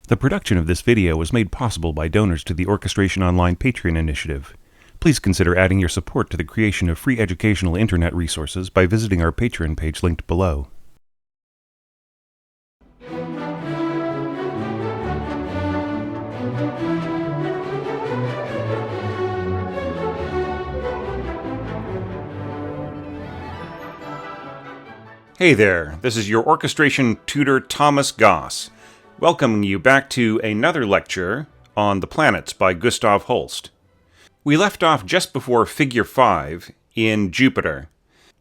The production of this video was made possible by donors to the Orchestration Online Patreon initiative. Please consider adding your support to the creation of free educational internet resources by visiting our Patreon page linked below. Hey there, this is your orchestration tutor Thomas Goss, welcoming you back to another lecture on the planets by Gustav Holst. We left off just before Figure 5 in Jupiter,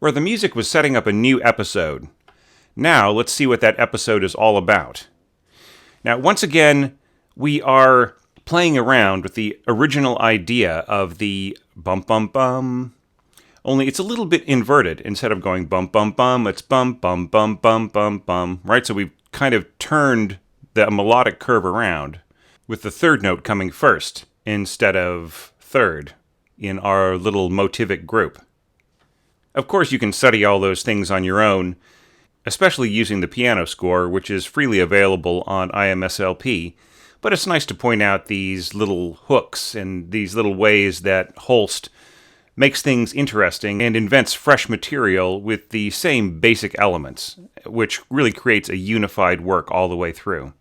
where the music was setting up a new episode. Now let's see what that episode is all about. Now once again, we are playing around with the original idea of the bum bum bum. Only it's a little bit inverted. Instead of going bum bum bum, it's bum bum bum bum bum bum, right? So we've kind of turned the melodic curve around with the third note coming first instead of third in our little motivic group. Of course, you can study all those things on your own, especially using the piano score, which is freely available on IMSLP, but it's nice to point out these little hooks and these little ways that Holst makes things interesting and invents fresh material with the same basic elements, which really creates a unified work all the way through.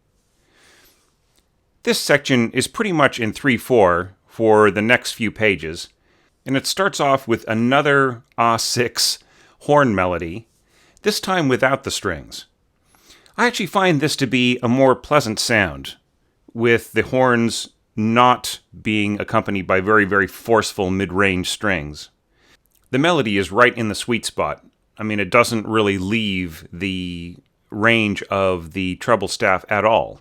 This section is pretty much in 3/4 for the next few pages, and it starts off with another A6 horn melody, this time without the strings. I actually find this to be a more pleasant sound, with the horns not being accompanied by very, very forceful mid-range strings. The melody is right in the sweet spot. I mean, it doesn't really leave the range of the treble staff at all.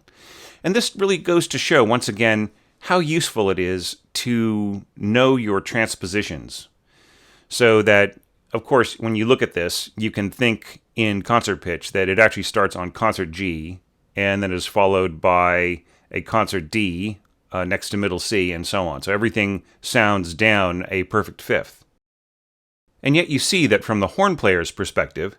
And this really goes to show, once again, how useful it is to know your transpositions. So that, of course, when you look at this, you can think in concert pitch that it actually starts on concert G, and then is followed by a concert D, next to middle C, and so on. So everything sounds down a perfect fifth. And yet you see that from the horn player's perspective,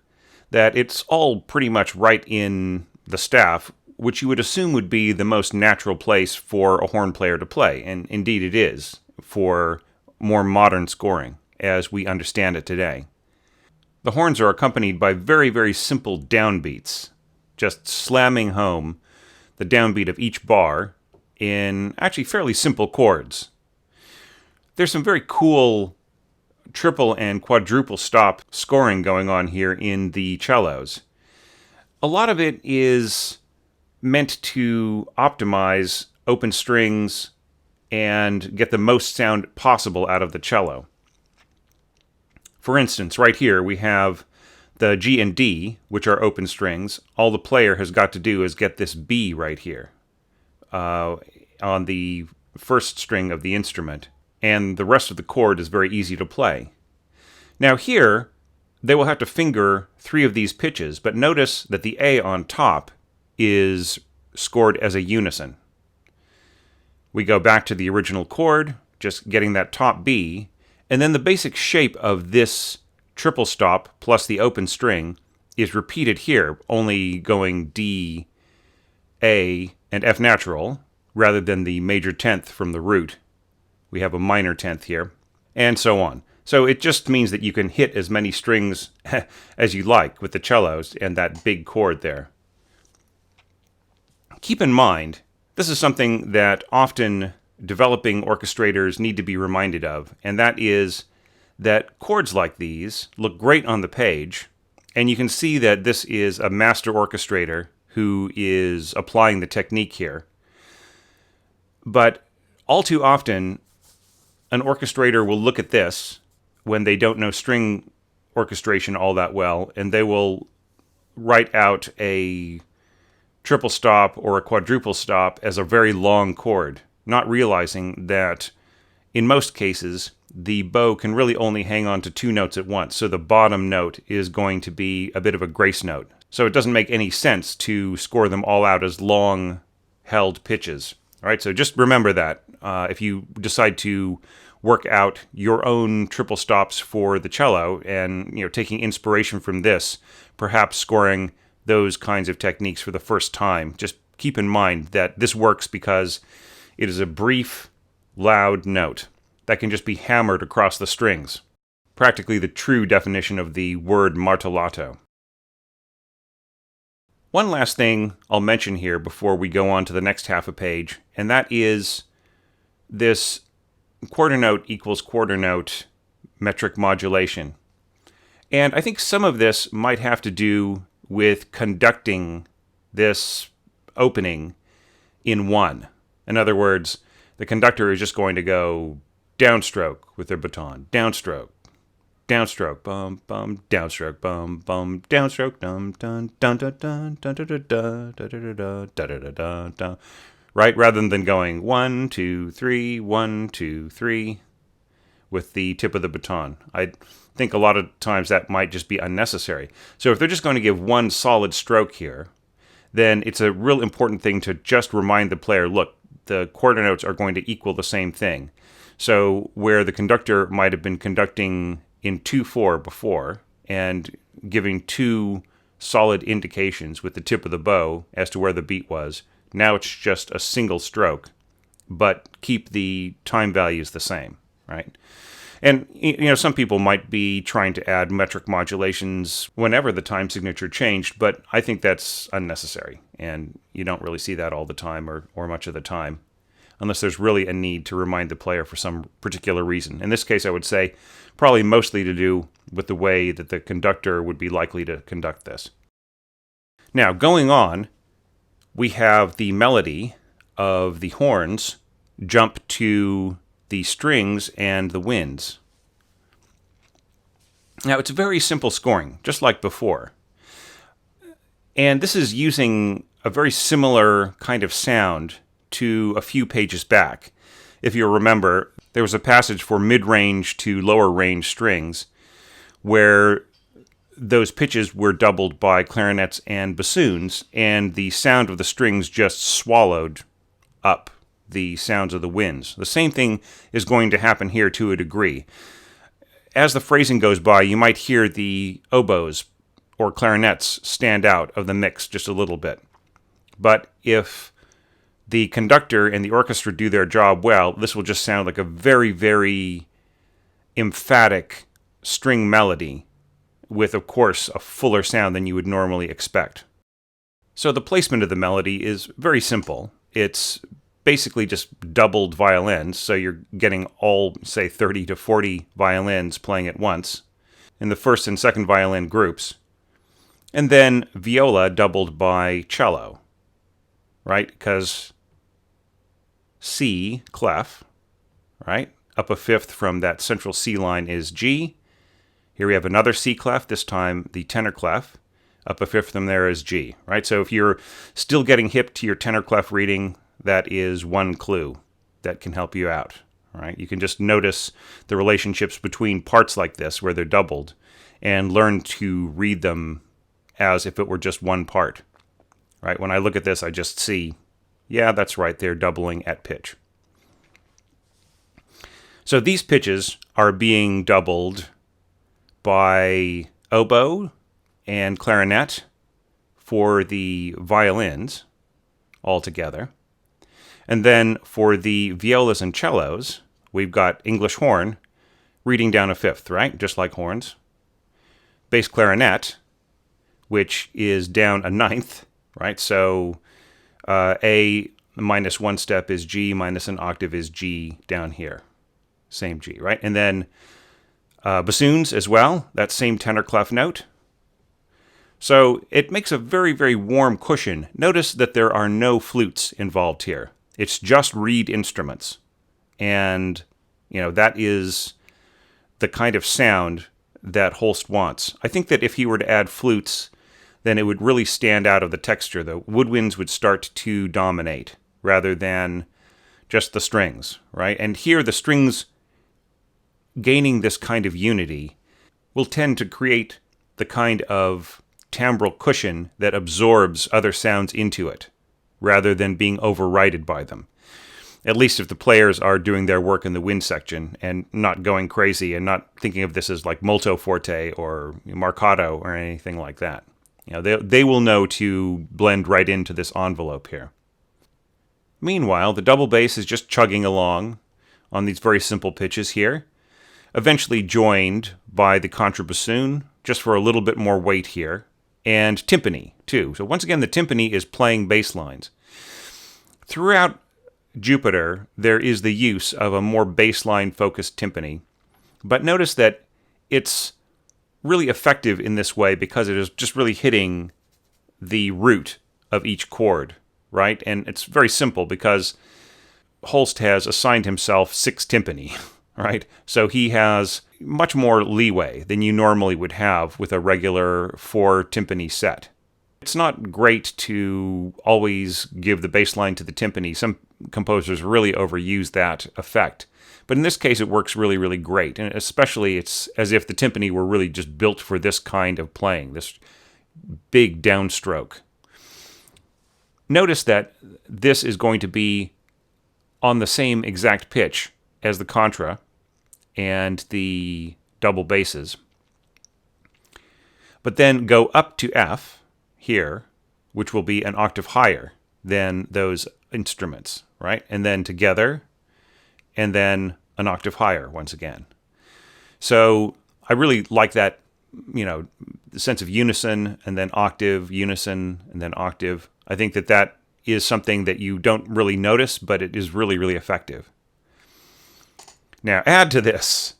that it's all pretty much right in the staff, which you would assume would be the most natural place for a horn player to play. And indeed it is, for more modern scoring, as we understand it today. The horns are accompanied by very, very simple downbeats, just slamming home the downbeat of each bar in actually fairly simple chords. There's some very cool triple and quadruple stop scoring going on here in the cellos. A lot of it is meant to optimize open strings and get the most sound possible out of the cello. For instance, right here we have the G and D, which are open strings. All the player has got to do is get this B right here on the first string of the instrument, and the rest of the chord is very easy to play. Now here, they will have to finger 3 of these pitches, but notice that the A on top is scored as a unison. We go back to the original chord, just getting that top B, and then the basic shape of this triple stop plus the open string is repeated here, only going D, A, and F natural, rather than the major 10th from the root. We have a minor 10th here, and so on. So it just means that you can hit as many strings as you like with the cellos and that big chord there. Keep in mind, this is something that often developing orchestrators need to be reminded of, and that is that chords like these look great on the page, and you can see that this is a master orchestrator who is applying the technique here. But all too often, an orchestrator will look at this when they don't know string orchestration all that well, and they will write out a triple stop or a quadruple stop as a very long chord, not realizing that in most cases, the bow can really only hang on to 2 notes at once, so the bottom note is going to be a bit of a grace note. So it doesn't make any sense to score them all out as long held pitches. All right, so just remember that if you decide to work out your own triple stops for the cello and taking inspiration from this, perhaps scoring those kinds of techniques for the first time, just keep in mind that this works because it is a brief, loud note that can just be hammered across the strings. Practically the true definition of the word martellato. One last thing I'll mention here before we go on to the next half a page, and that is this quarter note equals quarter note metric modulation. And I think some of this might have to do with conducting this opening in one. In other words, the conductor is just going to go downstroke with their baton, downstroke, downstroke, bum bum, downstroke, bum bum, downstroke, dum dun dun dun dun dun dun dun dun dun dun dun, right? Rather than going 1 2 3 1 2 3 with the tip of the baton. I think a lot of times that might just be unnecessary. So if they're just going to give one solid stroke here, then it's a real important thing to just remind the player, look, the quarter notes are going to equal the same thing. So where the conductor might have been conducting in 2/4 before and giving two solid indications with the tip of the bow as to where the beat was, now it's just a single stroke, but keep the time values the same, right? And, some people might be trying to add metric modulations whenever the time signature changed, but I think that's unnecessary, and you don't really see that all the time or much of the time, unless there's really a need to remind the player for some particular reason. In this case, I would say probably mostly to do with the way that the conductor would be likely to conduct this. Now, going on, we have the melody of the horns jump to the strings and the winds. Now, it's very simple scoring, just like before. And this is using a very similar kind of sound to a few pages back. If you remember, there was a passage for mid-range to lower range strings where those pitches were doubled by clarinets and bassoons, and the sound of the strings just swallowed up the sounds of the winds. The same thing is going to happen here to a degree. As the phrasing goes by, you might hear the oboes or clarinets stand out of the mix just a little bit. But if the conductor and the orchestra do their job well, this will just sound like a very, very emphatic string melody with, of course, a fuller sound than you would normally expect. So the placement of the melody is very simple. It's basically just doubled violins, so you're getting all, say, 30 to 40 violins playing at once in the first and second violin groups, and then viola doubled by cello, right? Because C clef, right? Up a fifth from that central C line is G. Here we have another C clef, this time the tenor clef. Up a fifth from there is G, right? So if you're still getting hip to your tenor clef reading, that is one clue that can help you out, right? You can just notice the relationships between parts like this where they're doubled and learn to read them as if it were just one part, right? When I look at this, I just see, yeah, that's right, they're doubling at pitch. So these pitches are being doubled by oboe and clarinet for the violins altogether. And then for the violas and cellos, we've got English horn reading down a fifth, right? Just like horns. Bass clarinet, which is down a ninth, right? So A minus one step is G, minus an octave is G down here. Same G, right? And then bassoons as well, that same tenor clef note. So it makes a very, very warm cushion. Notice that there are no flutes involved here. It's just reed instruments. And, that is the kind of sound that Holst wants. I think that if he were to add flutes, then it would really stand out of the texture. The woodwinds would start to dominate rather than just the strings, right? And here the strings gaining this kind of unity will tend to create the kind of timbral cushion that absorbs other sounds into it, rather than being overridden by them. At least if the players are doing their work in the wind section and not going crazy and not thinking of this as like molto forte or marcato or anything like that. They will know to blend right into this envelope here. Meanwhile, the double bass is just chugging along on these very simple pitches here, eventually joined by the contrabassoon, just for a little bit more weight here, and timpani, too. So once again, the timpani is playing bass lines. Throughout Jupiter, there is the use of a more bassline-focused timpani, but notice that it's really effective in this way because it is just really hitting the root of each chord, right? And it's very simple because Holst has assigned himself 6 timpani, right? So he has much more leeway than you normally would have with a regular 4 timpani set. It's not great to always give the bass line to the timpani. Some composers really overuse that effect. But in this case, it works really, really great. And especially, it's as if the timpani were really just built for this kind of playing, this big downstroke. Notice that this is going to be on the same exact pitch as the contra and the double basses. But then go up to F here, which will be an octave higher than those instruments, right? And then together, and then an octave higher once again. So I really like that, the sense of unison, and then octave, unison, and then octave. I think that is something that you don't really notice, but it is really, really effective. Now, add to this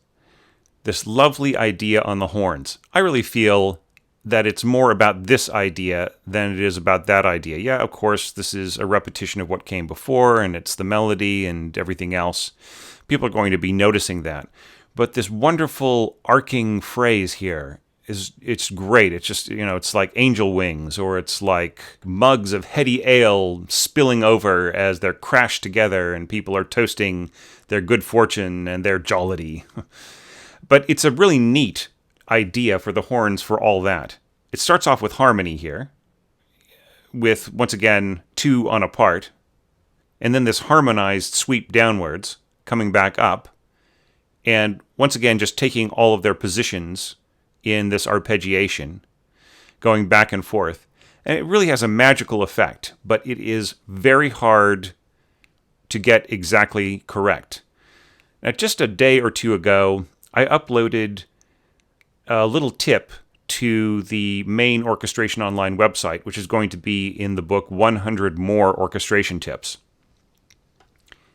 lovely idea on the horns. I really feel that it's more about this idea than it is about that idea. Yeah, of course, this is a repetition of what came before, and it's the melody and everything else. People are going to be noticing that. But this wonderful arcing phrase here, it's great. It's just, it's like angel wings, or it's like mugs of heady ale spilling over as they're crashed together and people are toasting their good fortune and their jollity. But it's a really neat idea for the horns for all that. It starts off with harmony here, with, once again, 2 on a part, and then this harmonized sweep downwards, coming back up, and once again just taking all of their positions in this arpeggiation, going back and forth. And it really has a magical effect, but it is very hard to get exactly correct. Now, just a day or two ago, I uploaded a little tip to the main Orchestration Online website, which is going to be in the book 100 More Orchestration Tips.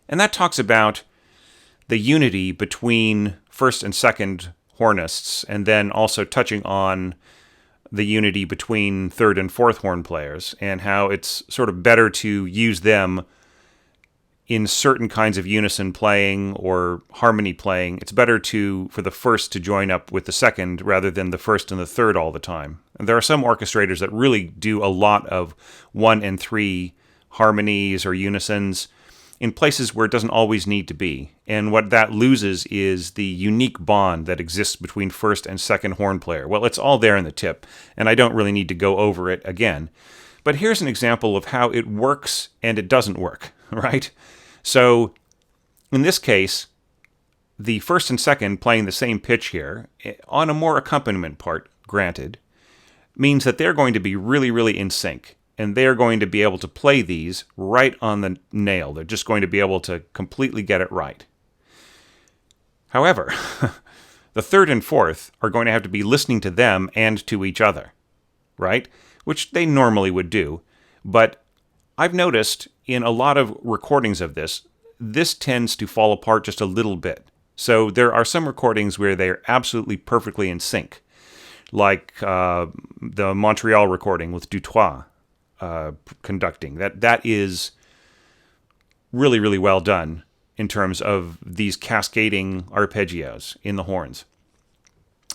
And that talks about the unity between first and second hornists, and then also touching on the unity between third and fourth horn players, and how it's sort of better to use them in certain kinds of unison playing or harmony playing. It's better for the first to join up with the second rather than the first and the third all the time. And there are some orchestrators that really do a lot of 1 and 3 harmonies or unisons in places where it doesn't always need to be. And what that loses is the unique bond that exists between first and second horn player. Well, it's all there in the tip, and I don't really need to go over it again. But here's an example of how it works and it doesn't work, right? So, in this case, the first and second playing the same pitch here, on a more accompaniment part, granted, means that they're going to be really, really in sync. And they're going to be able to play these right on the nail. They're just going to be able to completely get it right. However, the third and fourth are going to have to be listening to them and to each other, right? Which they normally would do. But I've noticed in a lot of recordings of this tends to fall apart just a little bit. So there are some recordings where they're absolutely perfectly in sync, like the Montreal recording with Dutoit conducting. That is really, really well done in terms of these cascading arpeggios in the horns.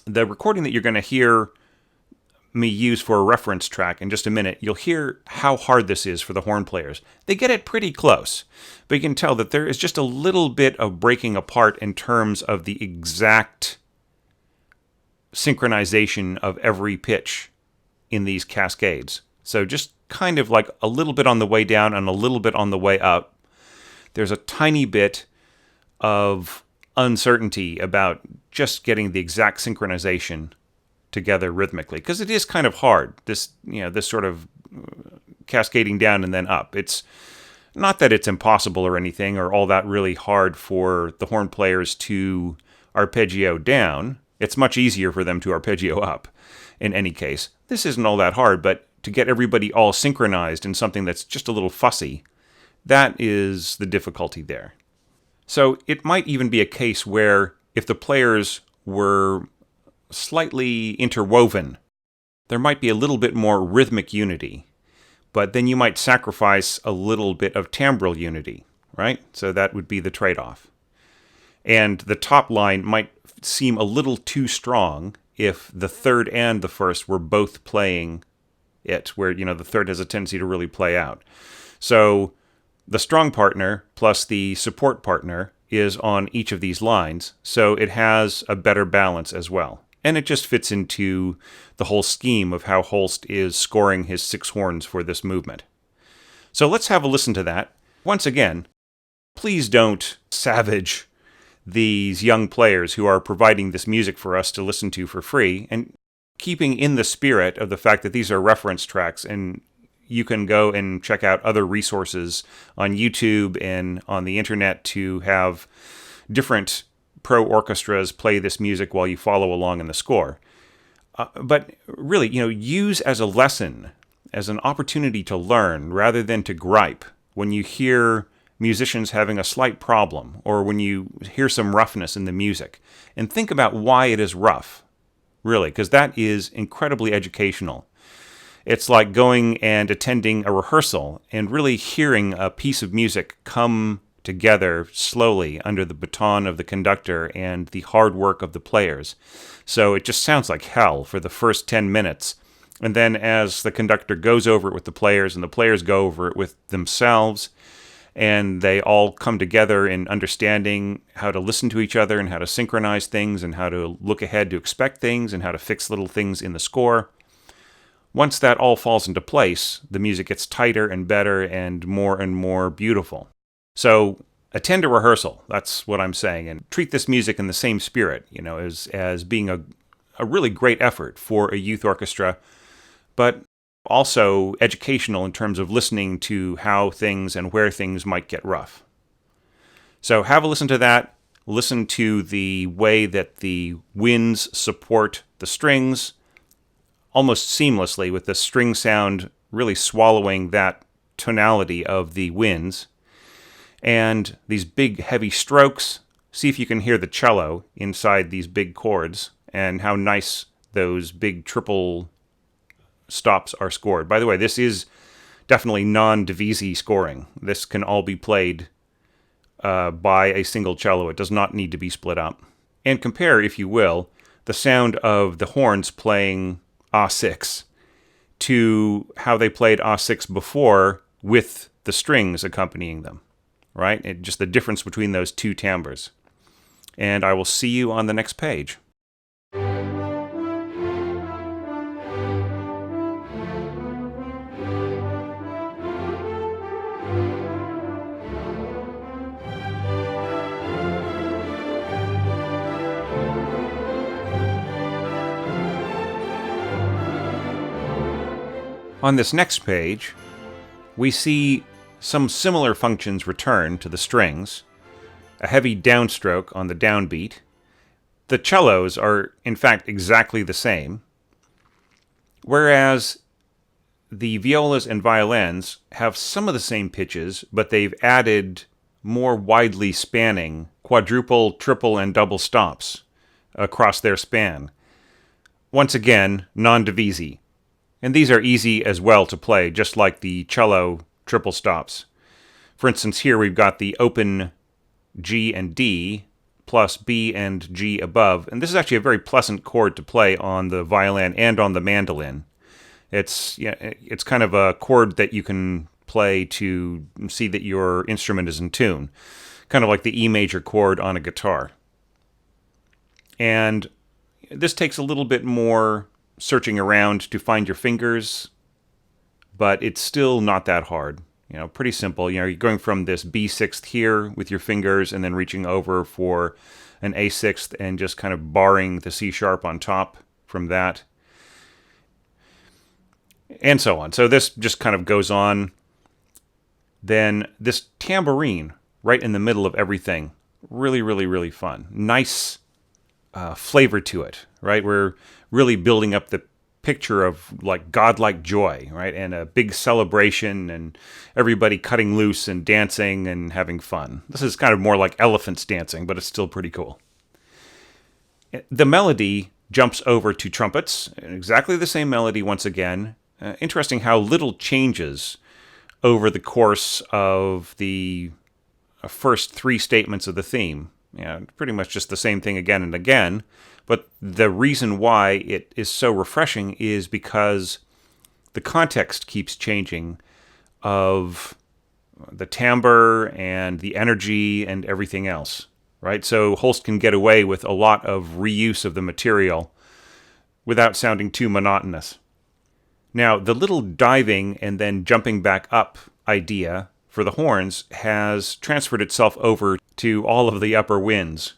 The recording that you're going to hear me use for a reference track in just a minute, you'll hear how hard this is for the horn players. They get it pretty close, but you can tell that there is just a little bit of breaking apart in terms of the exact synchronization of every pitch in these cascades. So just kind of like a little bit on the way down and a little bit on the way up. There's a tiny bit of uncertainty about just getting the exact synchronization together rhythmically, because it is kind of hard, this sort of cascading down and then up. It's Not that it's impossible or anything, or all that really hard for the horn players to arpeggio down. It's much easier for them to arpeggio up in any case. This isn't all that hard, but to get everybody all synchronized in something that's just a little fussy, that is the difficulty there. So it might even be a case where if the players were slightly interwoven, there might be a little bit more rhythmic unity, but then you might sacrifice a little bit of timbral unity, right? So that would be the trade-off. And the top line might seem a little too strong if the third and the first were both playing it, where, the third has a tendency to really play out. So the strong partner plus the support partner is on each of these lines, so it has a better balance as well. And it just fits into the whole scheme of how Holst is scoring his 6 horns for this movement. So let's have a listen to that. Once again, please don't savage these young players who are providing this music for us to listen to for free, and keeping in the spirit of the fact that these are reference tracks, and you can go and check out other resources on YouTube and on the internet to have different pro orchestras play this music while you follow along in the score. But really, use as a lesson, as an opportunity to learn rather than to gripe when you hear musicians having a slight problem or when you hear some roughness in the music. And think about why it is rough, really, because that is incredibly educational. It's like going and attending a rehearsal and really hearing a piece of music come together slowly under the baton of the conductor and the hard work of the players. So it just sounds like hell for the first 10 minutes. And then as the conductor goes over it with the players and the players go over it with themselves, and they all come together in understanding how to listen to each other and how to synchronize things and how to look ahead to expect things and how to fix little things in the score. Once that all falls into place, the music gets tighter and better and more beautiful. So attend a rehearsal, that's what I'm saying, and treat this music in the same spirit, as being a really great effort for a youth orchestra, but also educational in terms of listening to how things and where things might get rough. So have a listen to that. Listen to the way that the winds support the strings almost seamlessly, with the string sound really swallowing that tonality of the winds. And these big heavy strokes. See if you can hear the cello inside these big chords and how nice those big triple stops are scored. By the way, this is definitely non-divisi scoring. This can all be played by a single cello. It does not need to be split up. And compare, if you will, the sound of the horns playing A6 to how they played A6 before with the strings accompanying them, right? Just the difference between those two timbres. And I will see you on the next page. On this next page, we see some similar functions return to the strings, a heavy downstroke on the downbeat. The cellos are, in fact, exactly the same, whereas the violas and violins have some of the same pitches, but they've added more widely spanning quadruple, triple, and double stops across their span. Once again, non-divisi. And these are easy as well to play, just like the cello triple stops. For instance, here we've got the open G and D plus B and G above. And this is actually a very pleasant chord to play on the violin and on the mandolin. It's kind of a chord that you can play to see that your instrument is in tune. Kind of like the E major chord on a guitar. And this takes a little bit more searching around to find your fingers, but it's still not that hard. Pretty simple. You're going from this B6th here with your fingers and then reaching over for an A6th and just kind of barring the C sharp on top from that. And so on. So this just kind of goes on. then this tambourine right in the middle of everything, really, really, really fun. Nice flavor to it, right? We're really building up the picture of like godlike joy, right? And a big celebration and everybody cutting loose and dancing and having fun. This is kind of more like elephants dancing, but it's still pretty cool. The melody jumps over to trumpets, exactly the same melody once again. Interesting how little changes over the course of the first three statements of the theme. Yeah, pretty much just the same thing again and again. But the reason why it is so refreshing is because the context keeps changing of the timbre and the energy and everything else, right? So Holst can get away with a lot of reuse of the material without sounding too monotonous. Now, the little diving and then jumping back up idea for the horns has transferred itself over to all of the upper winds.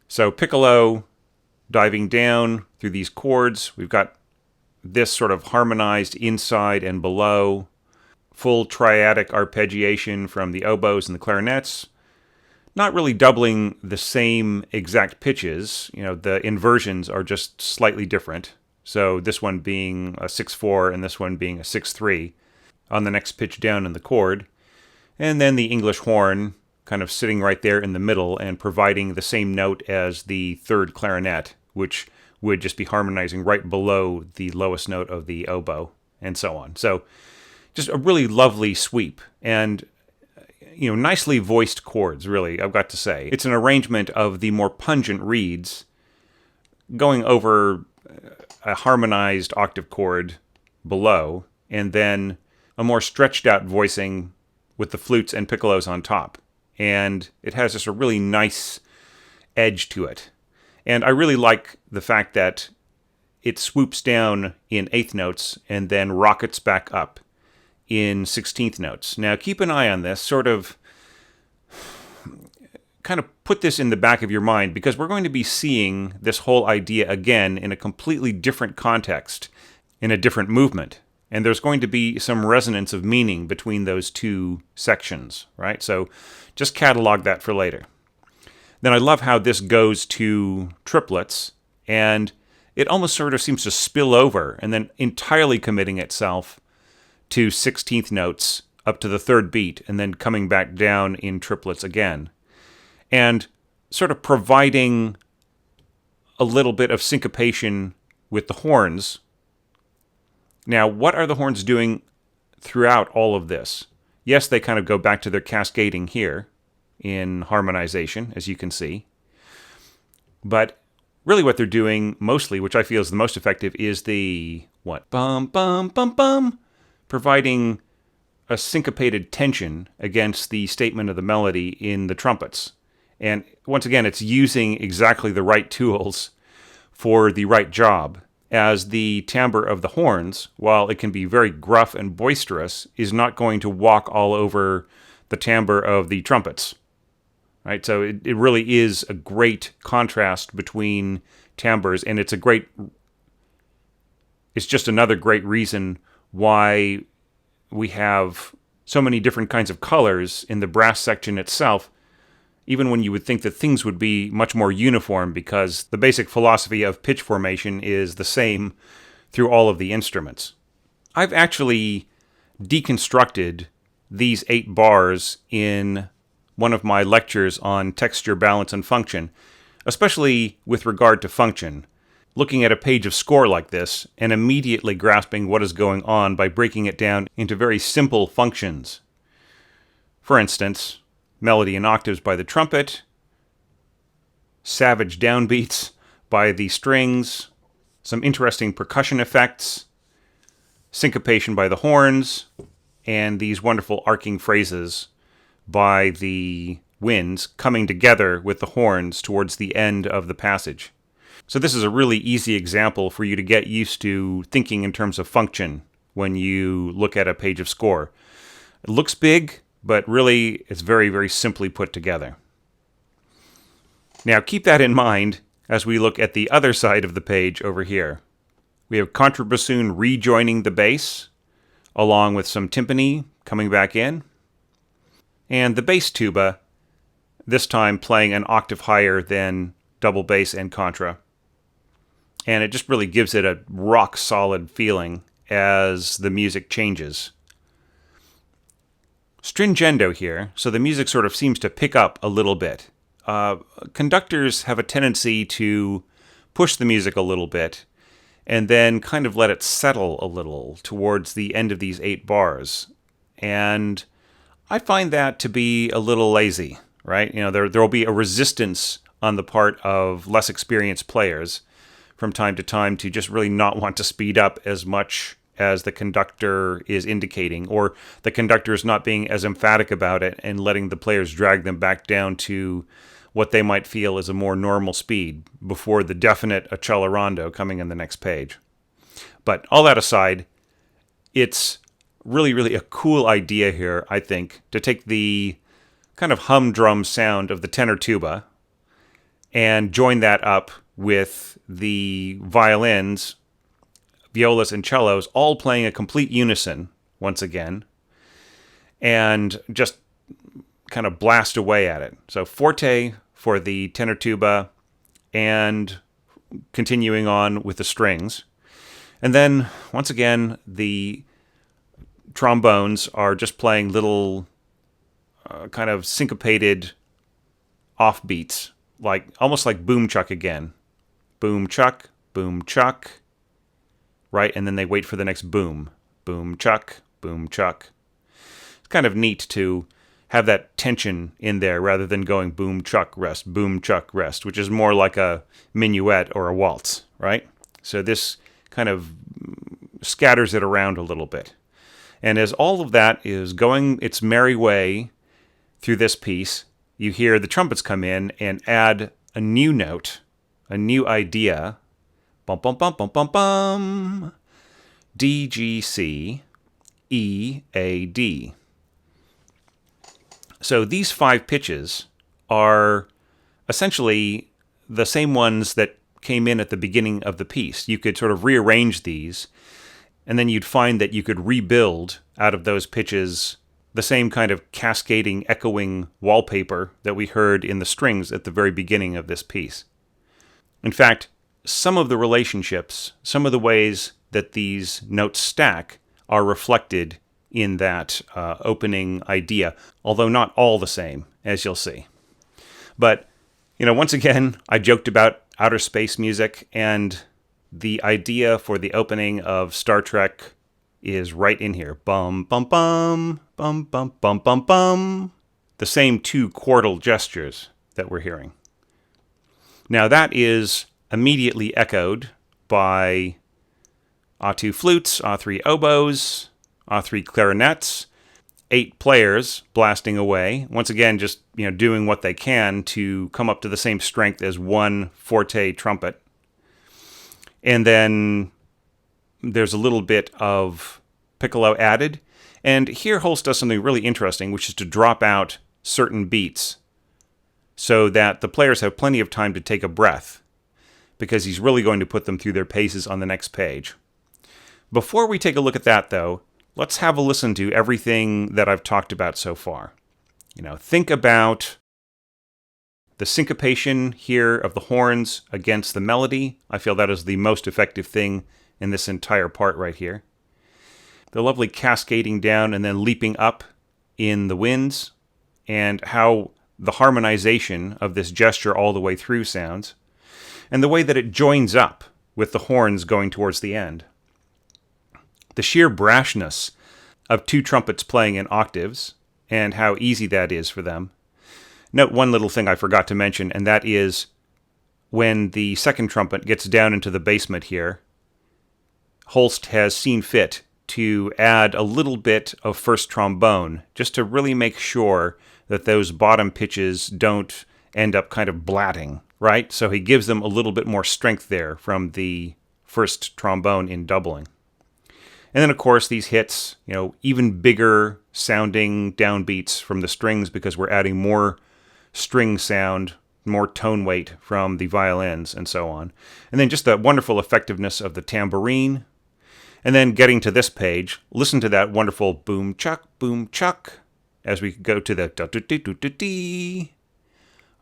So piccolo diving down through these chords. We've got this sort of harmonized inside and below, full triadic arpeggiation from the oboes and the clarinets. Not really doubling the same exact pitches. You know, the inversions are just slightly different. So this one being a 6/4 and this one being a 6/3 on the next pitch down in the chord. And then the English horn kind of sitting right there in the middle and providing the same note as the third clarinet, which would just be harmonizing right below the lowest note of the oboe, and so on. So just a really lovely sweep, and nicely voiced chords, really, I've got to say. It's an arrangement of the more pungent reeds going over a harmonized octave chord below, and then a more stretched out voicing with the flutes and piccolos on top. And it has just a really nice edge to it. And I really like the fact that it swoops down in eighth notes and then rockets back up in 16th notes. Now keep an eye on this, kind of put this in the back of your mind, because we're going to be seeing this whole idea again in a completely different context, in a different movement. And there's going to be some resonance of meaning between those two sections, right? So just catalog that for later. Then I love how this goes to triplets, and it almost sort of seems to spill over and then entirely committing itself to 16th notes up to the third beat and then coming back down in triplets again. And sort of providing a little bit of syncopation with the horns. Now, what are the horns doing throughout all of this? Yes, they kind of go back to their cascading here in harmonization, as you can see. But really what they're doing mostly, which I feel is the most effective, is the, bum, bum, bum, bum, providing a syncopated tension against the statement of the melody in the trumpets. And once again, it's using exactly the right tools for the right job, as the timbre of the horns, while it can be very gruff and boisterous, is not going to walk all over the timbre of the trumpets. Right? So it really is a great contrast between timbres, and it's just another great reason why we have so many different kinds of colors in the brass section itself, even when you would think that things would be much more uniform, because the basic philosophy of pitch formation is the same through all of the instruments. I've actually deconstructed these 8 bars in one of my lectures on texture, balance, and function, especially with regard to function, looking at a page of score like this and immediately grasping what is going on by breaking it down into very simple functions. For instance, melody in octaves by the trumpet, savage downbeats by the strings, some interesting percussion effects, syncopation by the horns, and these wonderful arcing phrases by the winds coming together with the horns towards the end of the passage. So this is a really easy example for you to get used to thinking in terms of function when you look at a page of score. It looks big, but really it's very, very simply put together. Now keep that in mind as we look at the other side of the page over here. We have contrabassoon rejoining the bass, along with some timpani coming back in. and the bass tuba, this time playing an octave higher than double bass and contra. And it just really gives it a rock-solid feeling as the music changes. Stringendo here, so the music sort of seems to pick up a little bit. Conductors have a tendency to push the music a little bit and then kind of let it settle a little towards the end of these 8 bars. And I find that to be a little lazy, right? There will be a resistance on the part of less experienced players from time to time to just really not want to speed up as much as the conductor is indicating, or the conductor is not being as emphatic about it and letting the players drag them back down to what they might feel is a more normal speed before the definite accelerando coming in the next page. But all that aside, it's really, really a cool idea here, I think, to take the kind of humdrum sound of the tenor tuba and join that up with the violins, violas, and cellos all playing a complete unison once again, and just kind of blast away at it. So forte for the tenor tuba and continuing on with the strings. And then, once again, the trombones are just playing little kind of syncopated offbeats, almost like boom chuck again. Boom chuck, right? And then they wait for the next boom. Boom chuck, boom chuck. It's kind of neat to have that tension in there rather than going boom chuck rest, which is more like a minuet or a waltz, right? So this kind of scatters it around a little bit. And as all of that is going its merry way through this piece, you hear the trumpets come in and add a new note, a new idea. Bum, bum, bum, bum, bum, bum. D, G, C, E, A, D. So these 5 pitches are essentially the same ones that came in at the beginning of the piece. You could sort of rearrange these, and then you'd find that you could rebuild out of those pitches the same kind of cascading, echoing wallpaper that we heard in the strings at the very beginning of this piece. In fact, some of the relationships, some of the ways that these notes stack are reflected in that opening idea, although not all the same, as you'll see. But, once again, I joked about outer space music, and the idea for the opening of Star Trek is right in here. Bum, bum, bum, bum, bum, bum, bum, bum. The same 2 chordal gestures that we're hearing. Now that is immediately echoed by A2 flutes, A3 oboes, A3 clarinets, 8 players blasting away. Once again, just doing what they can to come up to the same strength as one forte trumpet. And then there's a little bit of piccolo added. And here Holst does something really interesting, which is to drop out certain beats so that the players have plenty of time to take a breath, because he's really going to put them through their paces on the next page. Before we take a look at that, though, let's have a listen to everything that I've talked about so far. Think about the syncopation here of the horns against the melody. I feel that is the most effective thing in this entire part right here. The lovely cascading down and then leaping up in the winds, and how the harmonization of this gesture all the way through sounds, and the way that it joins up with the horns going towards the end. The sheer brashness of 2 trumpets playing in octaves, and how easy that is for them. Note one little thing I forgot to mention, and that is when the second trumpet gets down into the basement here, Holst has seen fit to add a little bit of first trombone, just to really make sure that those bottom pitches don't end up kind of blatting, right? So he gives them a little bit more strength there from the first trombone in doubling. And then, of course, these hits, even bigger sounding downbeats from the strings, because we're adding more string sound, more tone weight from the violins, and so on. And then just the wonderful effectiveness of the tambourine. And then getting to this page, listen to that wonderful boom chuck, as we go to the da-da-dee-doo-dee-dee.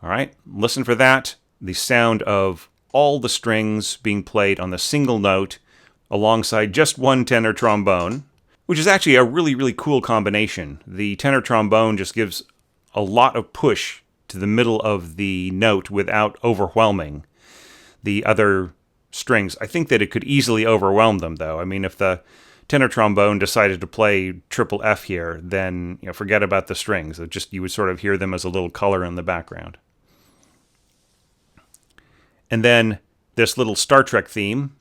All right, listen for that. The sound of all the strings being played on the single note alongside just one tenor trombone, which is actually a really, really cool combination. The tenor trombone just gives a lot of push to the middle of the note without overwhelming the other strings. I think that it could easily overwhelm them, though. I mean, if the tenor trombone decided to play triple F here, then forget about the strings. You would sort of hear them as a little color in the background. And then this little Star Trek theme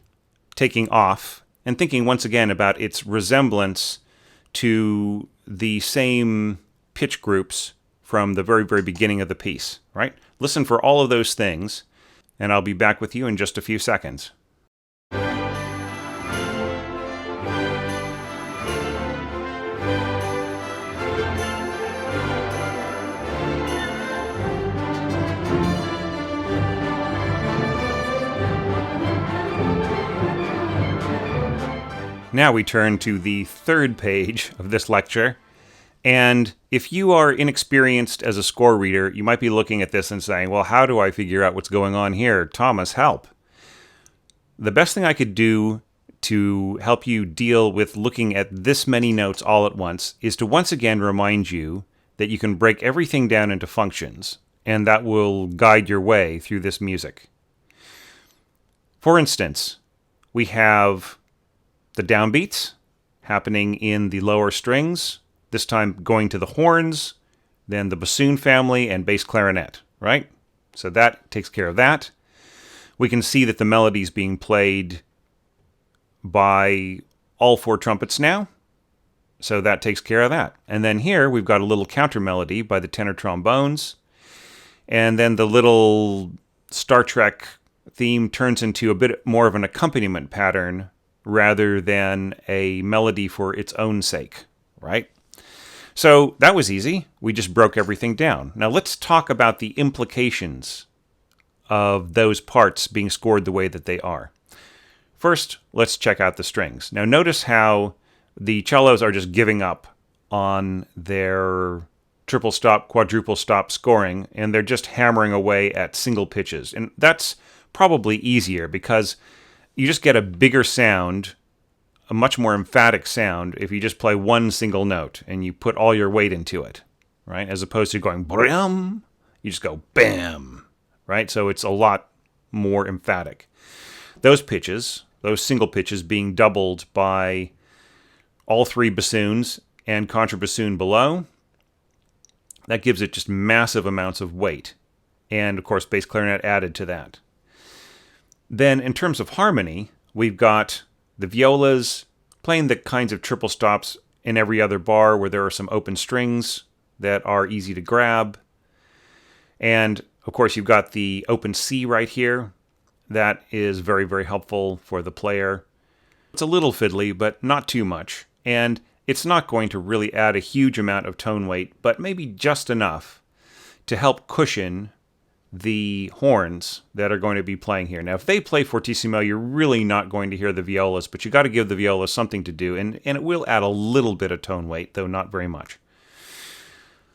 taking off and thinking once again about its resemblance to the same pitch groups from the very, very beginning of the piece, right? Listen for all of those things, and I'll be back with you in just a few seconds. Now we turn to the third page of this lecture, and if you are inexperienced as a score reader, you might be looking at this and saying, well, how do I figure out what's going on here? Thomas, help. The best thing I could do to help you deal with looking at this many notes all at once is to once again remind you that you can break everything down into functions, and that will guide your way through this music. For instance, we have the downbeats happening in the lower strings, this time going to the horns, then the bassoon family and bass clarinet, right? So that takes care of that. We can see that the melody is being played by all four trumpets now, so that takes care of that. And then here we've got a little counter melody by the tenor trombones, and then the little Star Trek theme turns into a bit more of an accompaniment pattern rather than a melody for its own sake, right? So that was easy. We just broke everything down. Now let's talk about the implications of those parts being scored the way that they are. First, let's check out the strings. Now notice how the cellos are just giving up on their triple stop, quadruple stop scoring, and they're just hammering away at single pitches. And that's probably easier because you just get a bigger sound, a much more emphatic sound, if you just play one single note and you put all your weight into it, right? As opposed to going bram, you just go bam, right? So it's a lot more emphatic. Those pitches, those single pitches being doubled by all three bassoons and contrabassoon below, that gives it just massive amounts of weight. And of course, bass clarinet added to that. Then in terms of harmony, we've got the violas playing the kinds of triple stops in every other bar where there are some open strings that are easy to grab. And of course, you've got the open C right here. That is very, very helpful for the player. It's a little fiddly, but not too much. And it's not going to really add a huge amount of tone weight, but maybe just enough to help cushion the horns that are going to be playing here. Now, if they play fortissimo, you're really not going to hear the violas, but you got to give the violas something to do, and it will add a little bit of tone weight, though not very much.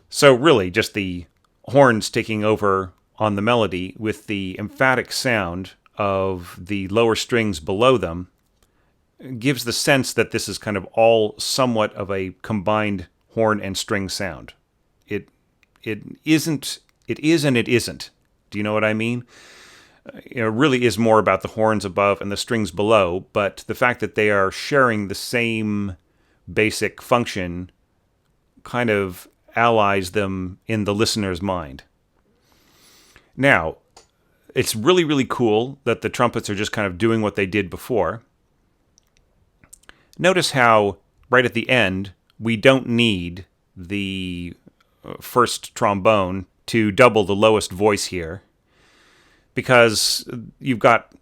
So really, just the horns taking over on the melody with the emphatic sound of the lower strings below them gives the sense that this is kind of all somewhat of a combined horn and string sound. It isn't. It is and it isn't. Do you know what I mean? It really is more about the horns above and the strings below, but the fact that they are sharing the same basic function kind of allies them in the listener's mind. Now, it's really, really cool that the trumpets are just kind of doing what they did before. Notice how, right at the end, we don't need the first trombone to double the lowest voice here, because you've got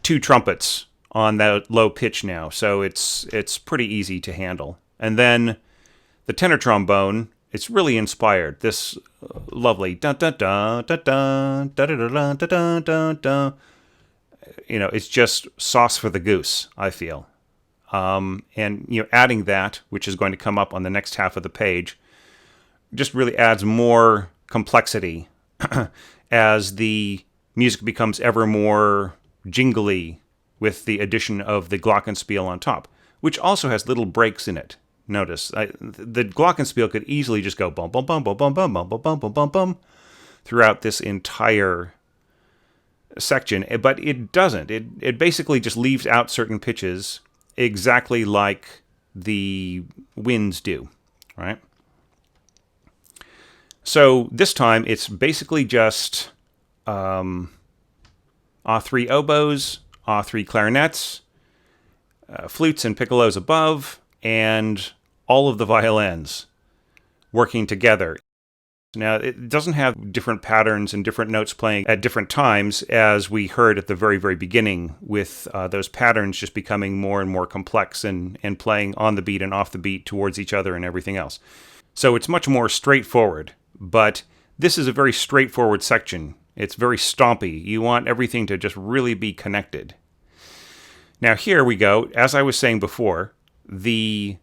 two trumpets on that low pitch now, so it's pretty easy to handle. And then the tenor trombone, it's really inspired. This lovely dun dun dun dun dun dun dun dun dun dun. It's just sauce for the goose, I feel. And adding that, which is going to come up on the next half of the page, just really adds more complexity as the music becomes ever more jingly with the addition of the glockenspiel on top, which also has little breaks in it. Notice, the glockenspiel could easily just go bum bum bum bum bum bum bum bum bum bum bum bum throughout this entire section, but it doesn't. It basically just leaves out certain pitches exactly like the winds do, right? So this time it's basically just A3 oboes, A3 clarinets, flutes and piccolos above, and all of the violins working together. Now, it doesn't have different patterns and different notes playing at different times, as we heard at the very, very beginning, with those patterns just becoming more and more complex and playing on the beat and off the beat towards each other and everything else. So it's much more straightforward, but this is a very straightforward section. It's very stompy. You want everything to just really be connected. Now here we go. As I was saying before, the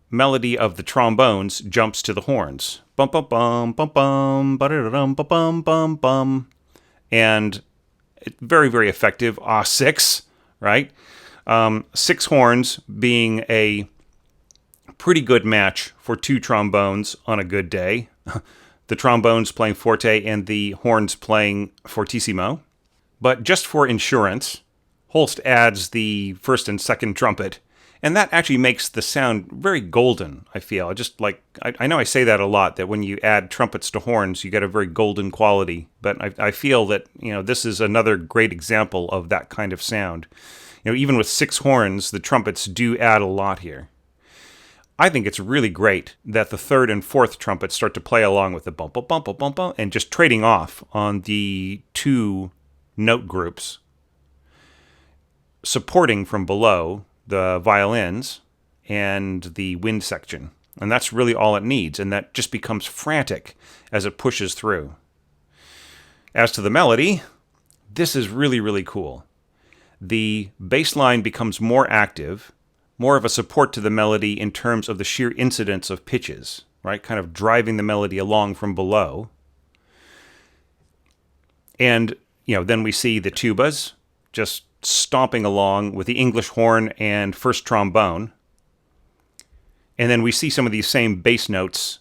melody of the trombones jumps to the horns. Bum bum bum bum bum ba-da-da-dum bum bum bum bum. And it's very, very effective. A6, right? 6 horns being a pretty good match for 2 trombones on a good day. The trombones playing forte and the horns playing fortissimo. But just for insurance, Holst adds the first and second trumpet, and that actually makes the sound very golden, I feel. I know I say that a lot, that when you add trumpets to horns, you get a very golden quality. But I feel that, this is another great example of that kind of sound. Even with 6 horns, the trumpets do add a lot here. I think it's really great that the third and fourth trumpets start to play along with the bump, bump, bump, bump, bump, and just trading off on the 2 note groups, supporting from below the violins and the wind section. And that's really all it needs, and that just becomes frantic as it pushes through. As to the melody, this is really, really cool. The bass line becomes more active, more of a support to the melody in terms of the sheer incidence of pitches, right? Kind of driving the melody along from below. And, then we see the tubas just stomping along with the English horn and first trombone. And then we see some of these same bass notes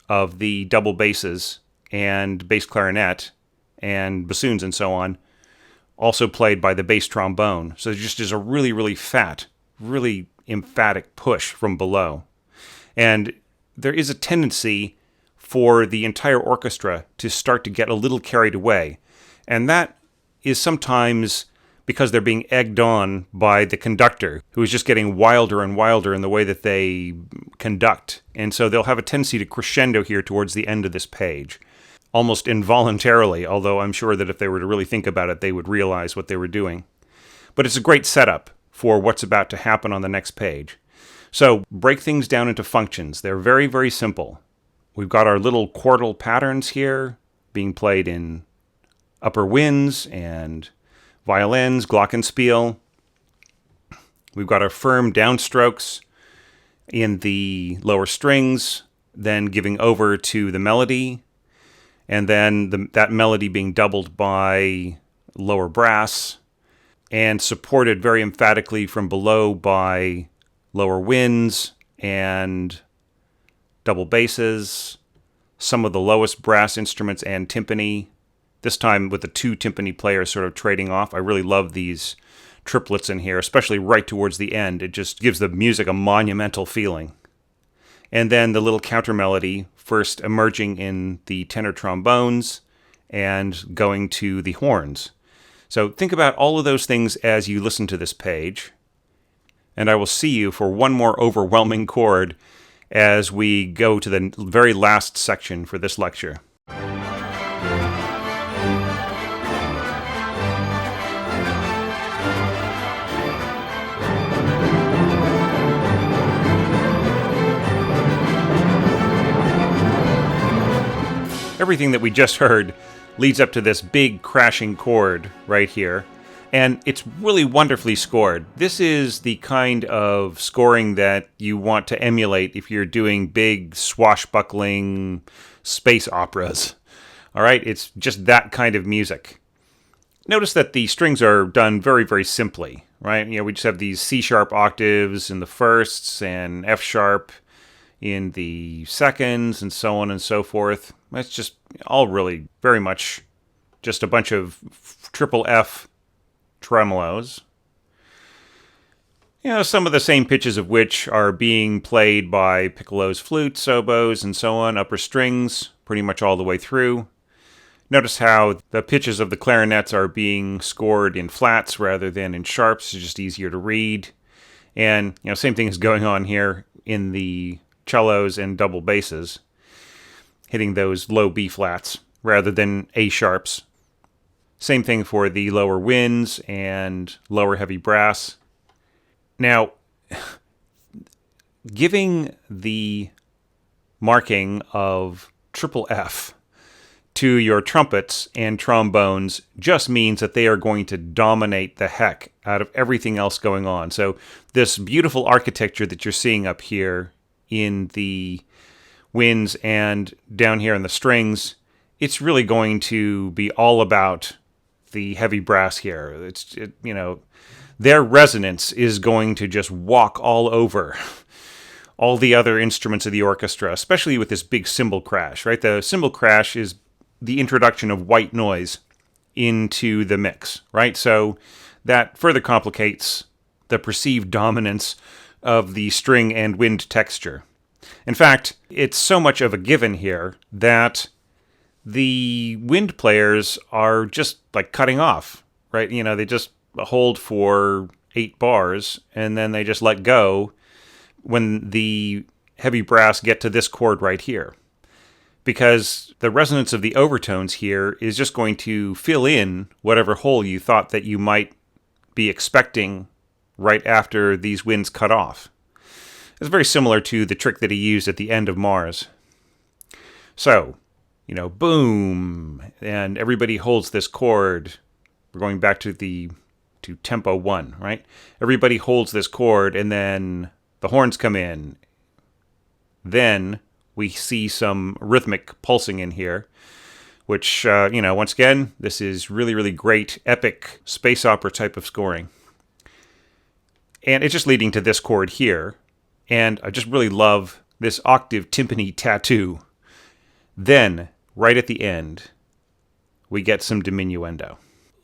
of the double basses and bass clarinet and bassoons and so on, also played by the bass trombone. So it just is a really, really fat, really emphatic push from below. And there is a tendency for the entire orchestra to start to get a little carried away. And that is sometimes because they're being egged on by the conductor, who is just getting wilder and wilder in the way that they conduct. And so they'll have a tendency to crescendo here towards the end of this page, almost involuntarily, although I'm sure that if they were to really think about it, they would realize what they were doing. But it's a great setup for what's about to happen on the next page. So break things down into functions. They're very, very simple. We've got our little quartal patterns here being played in upper winds and violins, glockenspiel. We've got our firm downstrokes in the lower strings, then giving over to the melody, and then that melody being doubled by lower brass, and supported very emphatically from below by lower winds and double basses, some of the lowest brass instruments and timpani, this time with the 2 timpani players sort of trading off. I really love these triplets in here, especially right towards the end. It just gives the music a monumental feeling. And then the little counter melody, first emerging in the tenor trombones and going to the horns. So think about all of those things as you listen to this page. And I will see you for one more overwhelming chord as we go to the very last section for this lecture. Everything that we just heard leads up to this big crashing chord right here. And it's really wonderfully scored. This is the kind of scoring that you want to emulate if you're doing big, swashbuckling space operas. All right, it's just that kind of music. Notice that the strings are done very, very simply, right? We just have these C-sharp octaves in the firsts and F-sharp in the seconds and so on and so forth. It's just all really very much just a bunch of triple F tremolos. Some of the same pitches of which are being played by piccolos, flutes, oboes, and so on, upper strings, pretty much all the way through. Notice how the pitches of the clarinets are being scored in flats rather than in sharps. It's just easier to read. And, same thing is going on here in the cellos and double basses, hitting those low B flats rather than A sharps. Same thing for the lower winds and lower heavy brass. Now, giving the marking of triple F to your trumpets and trombones just means that they are going to dominate the heck out of everything else going on. So this beautiful architecture that you're seeing up here in the winds and down here in the strings, it's really going to be all about the heavy brass here. Their resonance is going to just walk all over all the other instruments of the orchestra, especially with this big cymbal crash, right? The cymbal crash is the introduction of white noise into the mix, right? So that further complicates the perceived dominance of the string and wind texture. In fact, it's so much of a given here that the wind players are just like cutting off, right? They just hold for 8 bars and then they just let go when the heavy brass get to this chord right here. Because the resonance of the overtones here is just going to fill in whatever hole you thought that you might be expecting right after these winds cut off. It's very similar to the trick that he used at the end of Mars. So, boom, and everybody holds this chord. We're going back to tempo 1, right? Everybody holds this chord, and then the horns come in. Then we see some rhythmic pulsing in here, which, once again, this is really, really great, epic space opera type of scoring. And it's just leading to this chord here. And I just really love this octave timpani tattoo. Then, right at the end, we get some diminuendo.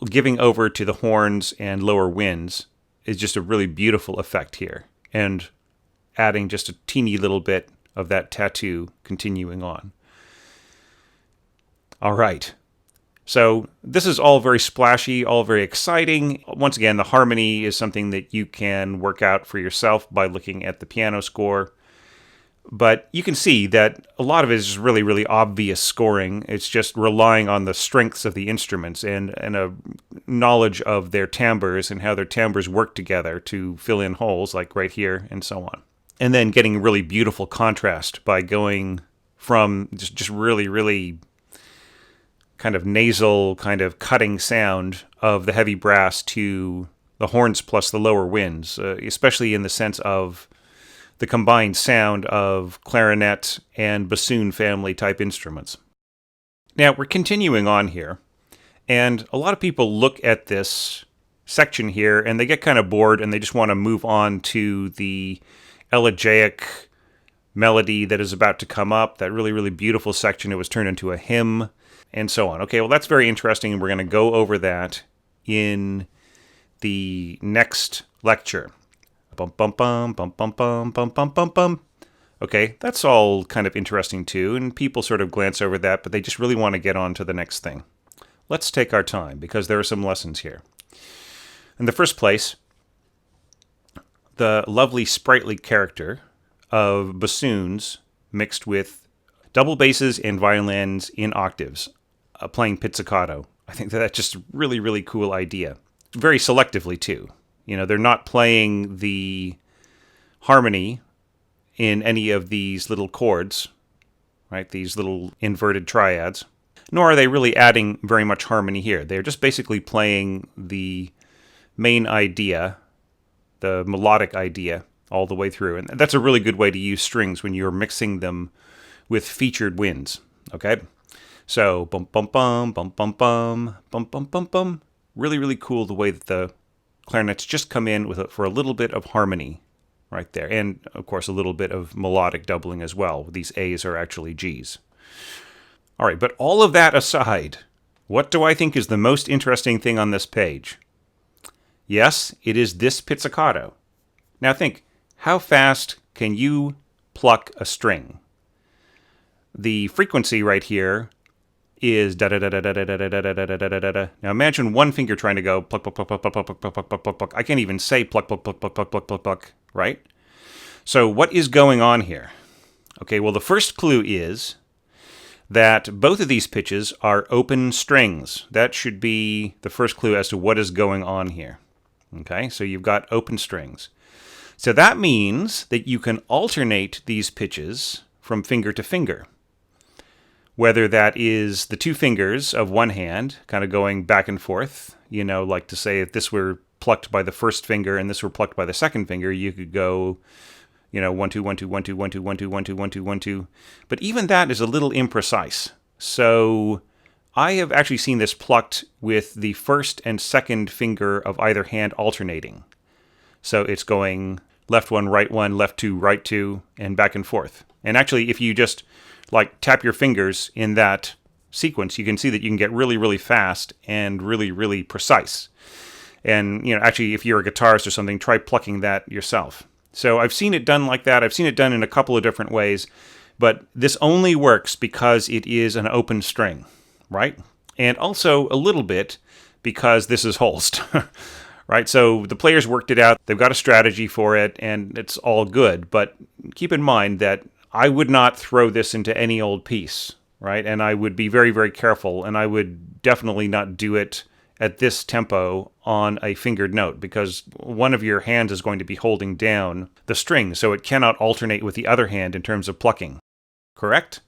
Giving over to the horns and lower winds is just a really beautiful effect here. And adding just a teeny little bit of that tattoo continuing on. All right. So this is all very splashy, all very exciting. Once again, the harmony is something that you can work out for yourself by looking at the piano score. But you can see that a lot of it is really, really obvious scoring. It's just relying on the strengths of the instruments and a knowledge of their timbres and how their timbres work together to fill in holes, like right here and so on. And then getting really beautiful contrast by going from just really, really kind of nasal, kind of cutting sound of the heavy brass to the horns plus the lower winds, especially in the sense of the combined sound of clarinet and bassoon family type instruments. Now, we're continuing on here, and a lot of people look at this section here and they get kind of bored and they just want to move on to the elegiac melody that is about to come up, that really, really beautiful section. It was turned into a hymn, and so on. Okay, well, that's very interesting, and we're going to go over that in the next lecture. Bum bum bum bum bum bum bum bum bum bum. Okay, that's all kind of interesting too, and people sort of glance over that, but they just really want to get on to the next thing. Let's take our time, because there are some lessons here. In the first place, the lovely sprightly character of bassoons mixed with double basses and violins in octaves, playing pizzicato. I think that's just a really, really cool idea. Very selectively, too. They're not playing the harmony in any of these little chords, right? These little inverted triads. Nor are they really adding very much harmony here. They're just basically playing the main idea, the melodic idea, all the way through. And that's a really good way to use strings when you're mixing them with featured winds. Okay? So, bum bum bum, bum bum bum, bum bum bum bum. Really, really cool the way that the clarinets just come in for a little bit of harmony right there. And, of course, a little bit of melodic doubling as well. These A's are actually G's. All right, but all of that aside, what do I think is the most interesting thing on this page? Yes, it is this pizzicato. Now think, how fast can you pluck a string? The frequency right here is da da da da da da da da da da da da da da. Now imagine one finger trying to go pluck pluck pluck pluck pluck pluck pluck pluck pluck pluck pluck. I can't even say pluck pluck pluck pluck pluck pluck pluck pluck, right? So what is going on here? Okay, well the first clue is that both of these pitches are open strings. That should be the first clue as to what is going on here. Okay, so you've got open strings. So that means that you can alternate these pitches from finger to finger. Whether that is the two fingers of one hand kind of going back and forth, like to say if this were plucked by the first finger and this were plucked by the second finger, you could go 1 2 1 2 1 2 1 2 1 2 1 2 1 2 1 2. But even that is a little imprecise. So I have actually seen this plucked with the first and second finger of either hand alternating. So it's going left 1, left 2, right 2, and back and forth. And actually, if you just tap your fingers in that sequence, you can see that you can get really, really fast and really, really precise. And, actually, if you're a guitarist or something, try plucking that yourself. So I've seen it done like that. I've seen it done in a couple of different ways. But this only works because it is an open string, right? And also a little bit because this is Holst, right? So the players worked it out. They've got a strategy for it, and it's all good. But keep in mind that I would not throw this into any old piece, right? And I would be very, very careful, and I would definitely not do it at this tempo on a fingered note because one of your hands is going to be holding down the string, so it cannot alternate with the other hand in terms of plucking. Correct?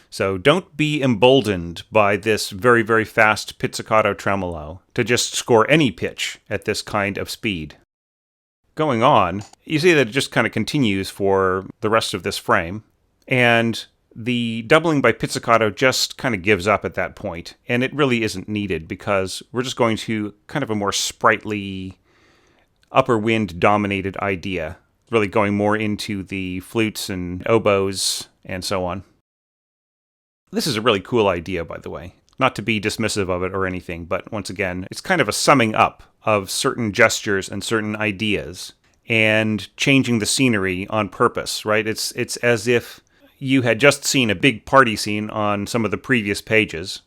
So don't be emboldened by this very, very fast pizzicato tremolo to just score any pitch at this kind of speed. Going on, you see that it just kind of continues for the rest of this frame, and the doubling by pizzicato just kind of gives up at that point, and it really isn't needed because we're just going to kind of a more sprightly, upper wind dominated idea, really going more into the flutes and oboes and so on. This is a really cool idea, by the way. Not to be dismissive of it or anything, but once again, it's kind of a summing up of certain gestures and certain ideas and changing the scenery on purpose, right? It's as if you had just seen a big party scene on some of the previous pages,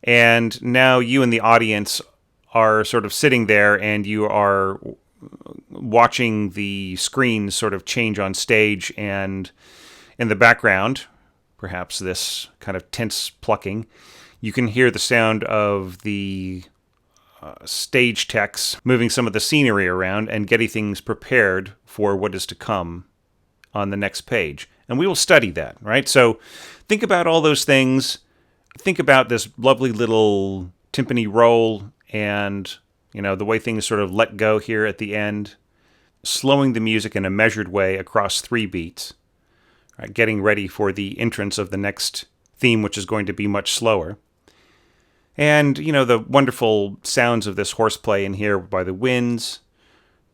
and now you and the audience are sort of sitting there and you are watching the screen sort of change on stage, and in the background, perhaps this kind of tense plucking, you can hear the sound of the stage techs moving some of the scenery around and getting things prepared for what is to come on the next page. And we will study that, right? So think about all those things. Think about this lovely little timpani roll and, the way things sort of let go here at the end, slowing the music in a measured way across 3 beats, right? Getting ready for the entrance of the next theme, which is going to be much slower. And, the wonderful sounds of this horseplay in here by the winds,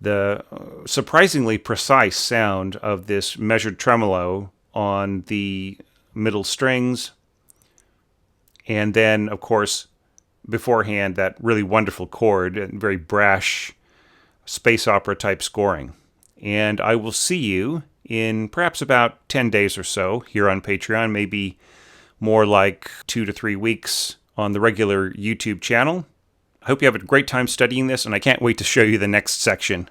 the surprisingly precise sound of this measured tremolo on the middle strings, and then, of course, beforehand, that really wonderful chord and very brash space opera type scoring. And I will see you in perhaps about 10 days or so here on Patreon, maybe more like 2 to 3 weeks on the regular YouTube channel. I hope you have a great time studying this, and I can't wait to show you the next section.